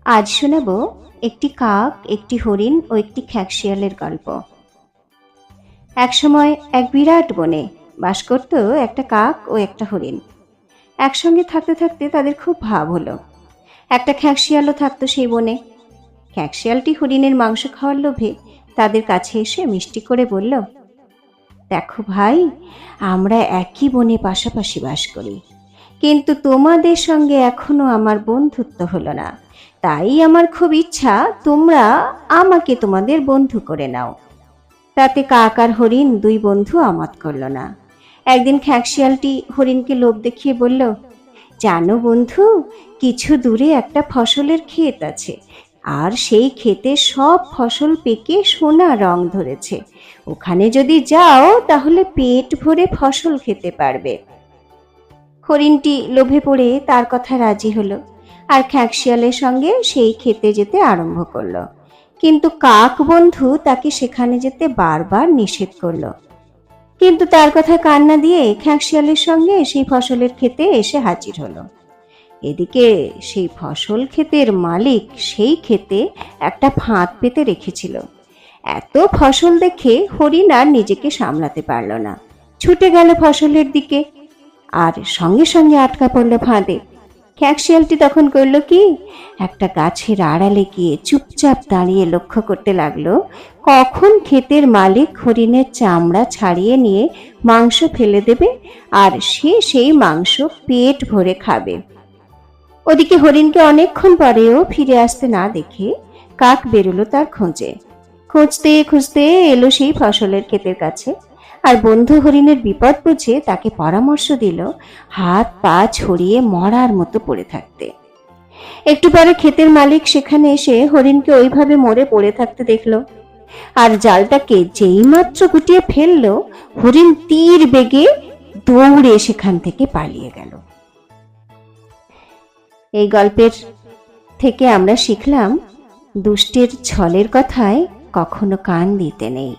আজ শোনাব একটি কাক, একটি হরিণ ও একটি খ্যাঁকশিয়ালের গল্প। একসময় এক বিরাট বনে বাস করত একটা কাক ও একটা হরিণ। একসঙ্গে থাকতে থাকতে তাদের খুব ভাব হলো। একটা খ্যাঁকশিয়ালও থাকতো সেই বনে। খ্যাঁকশিয়ালটি হরিণের মাংস খাওয়ার লোভে তাদের কাছে এসে মিষ্টি করে বলল, দেখো ভাই, আমরা একই বনে পাশাপাশি বাস করি, কিন্তু তোমাদের সঙ্গে এখনো আমার বন্ধুত্ব হলো না। তাই আমার খুব ইচ্ছা তোমরা আমাকে তোমাদের বন্ধু করে নাও। তাতে কাক আর হরিণ দুই বন্ধু আমত করল না। একদিন খ্যাঁকশিয়ালটি হরিণকে লোভ দেখিয়ে বলল, জানো বন্ধু, কিছু দূরে একটা ফসলের ক্ষেত আছে, আর সেই ক্ষেতে সব ফসল পেকে সোনা রং ধরেছে। ওখানে যদি যাও তাহলে পেট ভরে ফসল খেতে পারবে। হরিণটি লোভে পড়ে তার কথা রাজি হলো, আর খ্যাঁকশিয়ালের সঙ্গে সেই খেতে যেতে আরম্ভ করলো। কিন্তু কাক বন্ধু তাকে সেখানে যেতে বারবার নিষেধ করলো। কিন্তু তার কথা কান না দিয়ে খ্যাঁকশিয়ালের সঙ্গে সেই ফসলের খেতে এসে হাজির হলো। এদিকে সেই ফসল ক্ষেতের মালিক সেই ক্ষেতে একটা ফাঁদ পেতে রেখেছিল। এত ফসল দেখে হরিণ আর নিজেকে সামলাতে পারল না, ছুটে গেল ফসলের দিকে, আর সঙ্গে সঙ্গে আটকা পড়ল ফাঁদে। খ্যাঁকশিয়ালটি তখন করল কি, একটা গাছের আড়ালে গিয়ে চুপচাপ দাঁড়িয়ে লক্ষ্য করতে লাগলো কখন ক্ষেতের মালিক হরিণের চামড়া ছাড়িয়ে নিয়ে মাংস ফেলে দেবে, আর সে সেই মাংস পেট ভরে খাবে। ওদিকে হরিণকে অনেকক্ষণ পরেও ফিরে আসতে না দেখে কাক বেরোলো তার খোঁজে। খুঁজতে খুঁজতে এলো সেই ফসলের ক্ষেতের কাছে, আর বন্ধু হরিণের বিপদ বুঝে তাকে পরামর্শ দিল হাত পা ছড়িয়ে মরার মতো পড়ে থাকতে। একটু পরে ক্ষেতের মালিক সেখানে এসে হরিণকে ওইভাবে মরে পড়ে থাকতে দেখলো, আর জালটাকে যেই মাত্র গুটিয়ে ফেললো, হরিণ তীর বেগে দৌড়ে সেখান থেকে পালিয়ে গেল। এই গল্পের থেকে আমরা শিখলাম, দুষ্টের ছলের কথায় কখনো কান দিতে নেই।